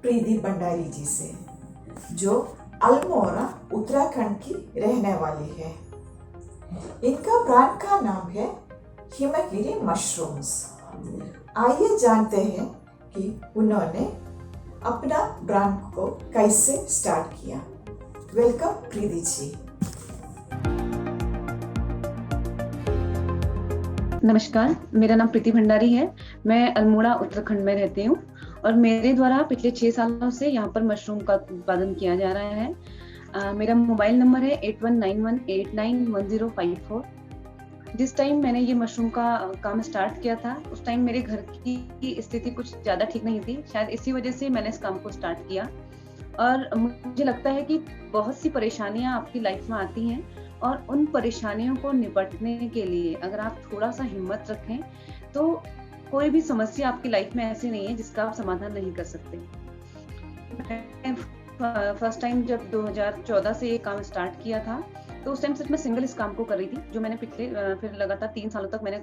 प्रीति भंडारी जी से, जो अल्मोड़ा उत्तराखंड की रहने वाली है। इनका ब्रांड का नाम है हिमगिरी मशरूम्स। आइए जानते हैं कि उन्होंने अपना ब्रांड को कैसे स्टार्ट किया। वेलकम प्रीति जी। नमस्कार, मेरा नाम प्रीति भंडारी है। मैं अल्मोड़ा उत्तराखंड में रहती हूँ और मेरे द्वारा पिछले 6 सालों से यहाँ पर मशरूम का उत्पादन किया जा रहा है। मेरा मोबाइल नंबर है 8191891054। जिस टाइम मैंने ये मशरूम का काम स्टार्ट किया था, उस टाइम मेरे घर की स्थिति कुछ ज़्यादा ठीक नहीं थी। शायद इसी वजह से मैंने इस काम को स्टार्ट किया। और मुझे लगता है कि बहुत सी परेशानियाँ आपकी लाइफ में आती हैं और उन परेशानियों को निपटने के लिए अगर आप थोड़ा सा हिम्मत रखें तो कोई भी समस्या आपकी लाइफ में ऐसी नहीं है जिसका आप समाधान नहीं कर सकते। मैं फर्स्ट टाइम जब 2014 से ये काम स्टार्ट किया था, तो उस टाइम सिर्फ मैं सिंगल इस काम को कर रही थी, जो मैंने पिछले फिर लगातार 3 सालों तक मैंने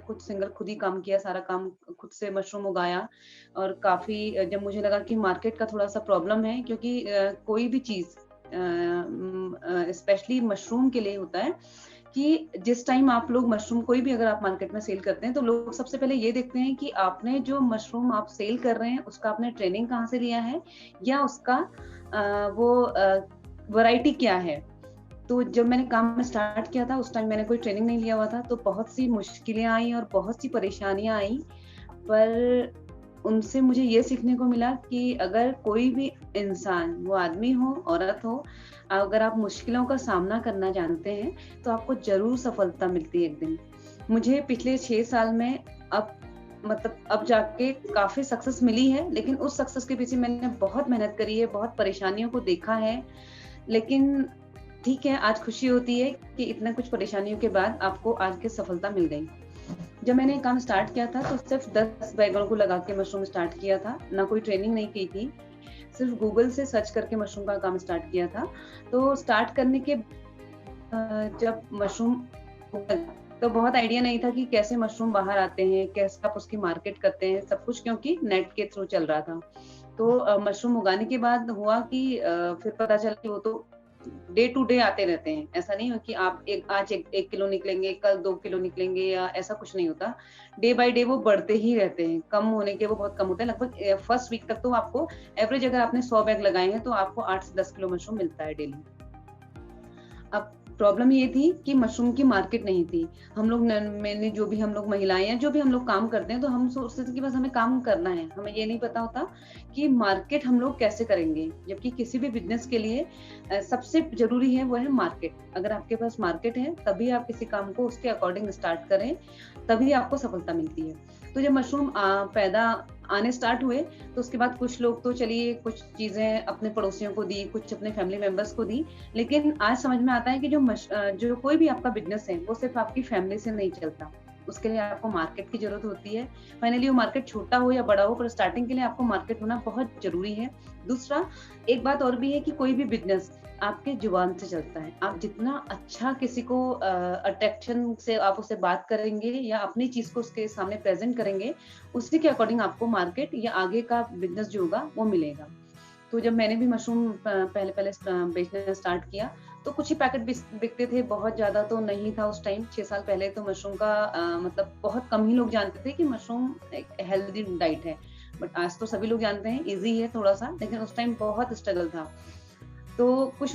खुद ही काम किया, सारा काम खुद से मशरूम उगाया। और काफ़ी जब मुझे लगा कि मार्केट का थोड़ा-सा प्रॉब्लम है, क्योंकि कोई भी चीज़ स्पेशली मशरूम के लिए होता है कि जिस टाइम आप लोग मशरूम कोई भी अगर आप मार्केट में सेल करते हैं, तो लोग सबसे पहले ये देखते हैं कि आपने जो मशरूम आप सेल कर रहे हैं, उसका आपने ट्रेनिंग कहाँ से लिया है या उसका वैरायटी क्या है। तो जब मैंने काम स्टार्ट किया था, उस टाइम मैंने कोई ट्रेनिंग नहीं लिया हुआ था, तो बहुत सी मुश्किलें आई और बहुत सी परेशानियाँ आई। पर उनसे मुझे ये सीखने को मिला कि अगर कोई भी इंसान, वो आदमी हो, औरत हो, अगर आप मुश्किलों का सामना करना जानते हैं, तो आपको ज़रूर सफलता मिलती है एक दिन। मुझे पिछले 6 साल में अब जाके काफ़ी सक्सेस मिली है, लेकिन उस सक्सेस के पीछे मैंने बहुत मेहनत करी है, बहुत परेशानियों को देखा है। लेकिन ठीक है, आज खुशी होती है कि इतना कुछ परेशानियों के बाद आपको आज की सफलता मिल गई। जब मैंने काम स्टार्ट किया था, तो सिर्फ 10 बैगों को लगा के मशरूम स्टार्ट किया था, ना कोई ट्रेनिंग नहीं की थी। सिर्फ गूगल से सर्च करके मशरूम का काम स्टार्ट किया था। तो स्टार्ट करने के जब मशरूम तो बहुत आइडिया नहीं था कि कैसे मशरूम बाहर आते हैं, कैसे आप उसकी मार्केट करते हैं, सब कुछ क्योंकि नेट के थ्रू चल रहा था। तो मशरूम उगाने के बाद हुआ कि फिर पता चला कि वो तो डे टू डे आते रहते हैं। ऐसा नहीं हो कि आप आज 1 किलो निकलेंगे, कल 2 किलो निकलेंगे, या ऐसा कुछ नहीं होता। डे बाय डे वो बढ़ते ही रहते हैं, कम होने के वो बहुत कम होते हैं। लगभग फर्स्ट वीक तक तो आपको एवरेज, अगर आपने 100 बैग लगाए हैं, तो आपको 8 से 10 किलो मशरूम मिलता है डेली। अब प्रॉब्लम ये थी कि मशरूम की मार्केट नहीं थी। हम लोग हम लोग महिलाएं हैं, जो भी हम लोग काम करते हैं, तो हम सोचते थे कि बस हमें काम करना है, हमें ये नहीं पता होता कि मार्केट हम लोग कैसे करेंगे। जबकि किसी भी बिजनेस के लिए सबसे जरूरी है वो है मार्केट। अगर आपके पास मार्केट है, तभी आप किसी काम को उसके अकॉर्डिंग स्टार्ट करें, तभी आपको सफलता मिलती है। तो जब मशरूम पैदा आने स्टार्ट हुए, तो उसके बाद कुछ लोग तो चलिए कुछ चीजें अपने पड़ोसियों को दी, कुछ अपने फैमिली मेंबर्स को दी। लेकिन आज समझ में आता है कि जो कोई भी आपका बिजनेस है, वो सिर्फ आपकी फैमिली से नहीं चलता। उसके लिए आपको मार्केट की जरूरत होती है। फाइनली वो मार्केट छोटा हो या बड़ा हो, पर स्टार्टिंग के लिए आपको मार्केट होना बहुत जरूरी है। दूसरा, एक बात और भी है कि कोई भी बिजनेस आपके जुबान से चलता है। आप जितना अच्छा किसी को अट्रैक्शन से आप उससे बात करेंगे या अपनी चीज को उसके सामने प्रेजेंट करेंगे, उसी के अकॉर्डिंग आपको मार्केट या आगे का बिजनेस जो होगा वो मिलेगा। तो जब मैंने भी मशरूम पहले बेचना स्टार्ट किया, तो कुछ ही पैकेट बिकते थे, बहुत ज्यादा तो नहीं था उस टाइम। 6 साल पहले तो मशरूम का बहुत कम ही लोग जानते थे कि मशरूम एक हेल्दी डाइट है। बट आज तो सभी लोग जानते हैं, इजी है थोड़ा सा, लेकिन उस टाइम बहुत स्ट्रगल था। तो कुछ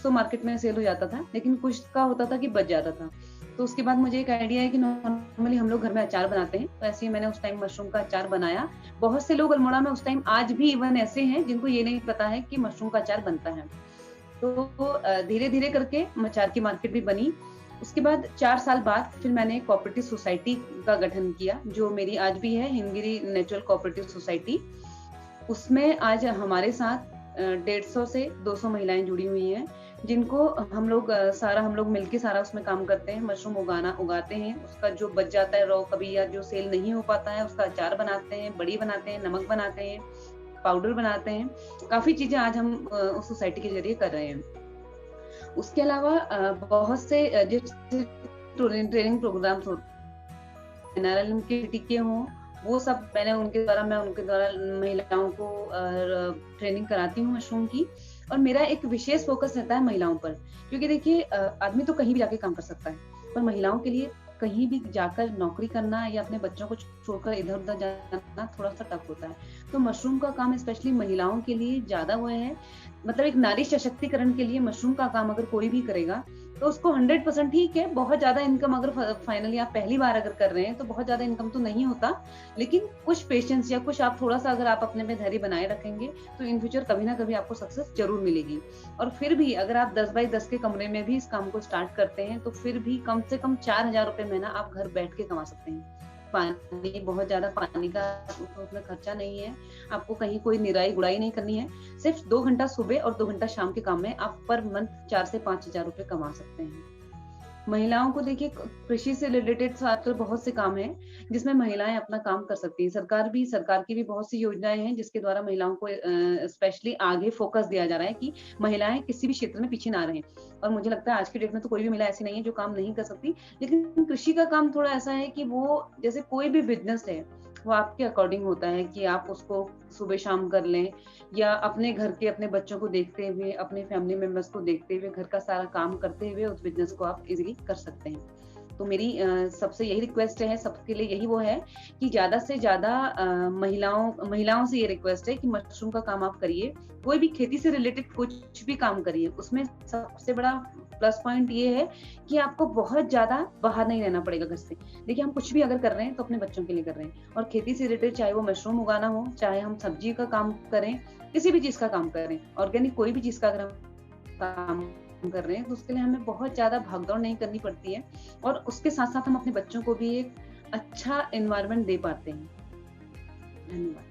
तो मार्केट में सेल हो जाता था, लेकिन कुछ का होता था कि बच जाता था। तो उसके बाद मुझे एक आइडिया है कि नॉर्मली हम लोग घर में अचार बनाते हैं, तो ऐसे ही मैंने उस टाइम मशरूम का अचार बनाया। बहुत से लोग अल्मोड़ा में उस टाइम आज भी इवन ऐसे हैं जिनको ये नहीं पता है कि मशरूम का अचार बनता है। तो धीरे धीरे करके अचार की मार्केट भी बनी। उसके बाद 4 साल बाद फिर मैंने एक कोऑपरेटिव सोसाइटी का गठन किया, जो मेरी आज भी है, हिमगिरी नेचुरल कोऑपरेटिव सोसाइटी। उसमें आज हमारे साथ 150 से 200 महिलाएं जुड़ी हुई हैं, जिनको हम लोग मिलके सारा उसमें काम करते हैं। मशरूम उगाते हैं, उसका जो बच जाता है रॉ कभी, या जो सेल नहीं हो पाता है, उसका अचार बनाते हैं, बड़ी बनाते हैं, नमक बनाते हैं, पाउडर बनाते हैं। काफी चीजें आज हम उस सोसाइटी के जरिए कर रहे हैं। उसके अलावा बहुत से ट्रेनिंग प्रोग्राम्स होते हैं, NRLM के टीके हों, वो सब मैं उनके द्वारा महिलाओं को ट्रेनिंग कराती हूँ मशरूम की। और मेरा एक विशेष फोकस रहता है महिलाओं पर, क्योंकि देखिए आदमी तो कहीं भी जाके काम कर सकता है, पर महिलाओं के लिए कहीं भी जाकर नौकरी करना या अपने बच्चों को छोड़कर इधर-उधर जाना थोड़ा सा टफ होता है। तो मशरूम का काम स्पेशली महिलाओं के लिए ज़्यादा वो है, मतलब एक नारी सशक्तिकरण के लिए मशरूम का काम अगर कोई भी करेगा, तो उसको 100% ठीक है, बहुत ज़्यादा इनकम अगर फाइनली आप पहली बार अगर कर रहे हैं, तो बहुत ज़्यादा इनकम तो नहीं होता, लेकिन कुछ पेशेंस या कुछ आप थोड़ा-सा अगर आप अपने में धैर्य बनाए रखेंगे, तो इन फ्यूचर कभी ना कभी आपको सक्सेस ज़रूर मिलेगी। और फिर भी अगर आप 10 बाई 10 के कमरे में भी इस काम को स्टार्ट करते हैं, तो फिर भी कम से कम 4,000 रुपए महीना आप घर बैठ के कमा सकते हैं। पानी, बहुत ज़्यादा पानी का उसमें खर्चा नहीं है, आपको कहीं कोई निराई-गुड़ाई नहीं करनी है, सिर्फ 2 घंटा सुबह और 2 घंटा शाम के काम में आप पर मंथ 4 से 5,000 रुपए कमा सकते हैं। महिलाओं को देखिए कृषि से रिलेटेड आजकल बहुत से काम हैं, जिसमें महिलाएं अपना काम कर सकती हैं। सरकार की भी बहुत सी योजनाएं हैं, जिसके द्वारा महिलाओं को स्पेशली आगे फोकस दिया जा रहा है कि महिलाएं किसी भी क्षेत्र में पीछे ना रहें। और मुझे लगता है आज की डेट में तो कोई भी महिला ऐसी नहीं है जो काम नहीं कर सकती, लेकिन कृषि का काम थोड़ा ऐसा है कि वो जैसे कोई भी बिजनेस है, वो आपके अकॉर्डिंग होता है कि आप उसको सुबह शाम कर लें, या अपने घर के अपने बच्चों को देखते हुए, अपने फैमिली मेंबर्स को देखते हुए, घर का सारा काम करते हुए उस बिजनेस को आप इजीली कर सकते हैं। तो मेरी सबसे यही रिक्वेस्ट है, सबके लिए यही वो है कि ज़्यादा से ज़्यादा महिलाओं से ये रिक्वेस्ट है कि मशरूम का काम आप करिए। कोई भी खेती से रिलेटेड कुछ भी काम करिए, उसमें सबसे बड़ा प्लस पॉइंट ये है कि आपको बहुत ज़्यादा बाहर नहीं रहना पड़ेगा घर से। देखिए हम कुछ भी अगर कर रहे हैं तो अपने बच्चों के लिए कर रहे हैं, और खेती से रिलेटेड चाहे वो मशरूम उगाना हो, चाहे हम सब्जी का काम करें, किसी भी चीज़ का काम करें, ऑर्गेनिक कोई भी चीज़ का अगर हम काम कर रहे हैं, तो उसके लिए हमें बहुत ज़्यादा भागदौड़ नहीं करनी पड़ती है, और उसके साथ-साथ हम अपने बच्चों को भी एक अच्छा एनवायरनमेंट दे पाते हैं। धन्यवाद।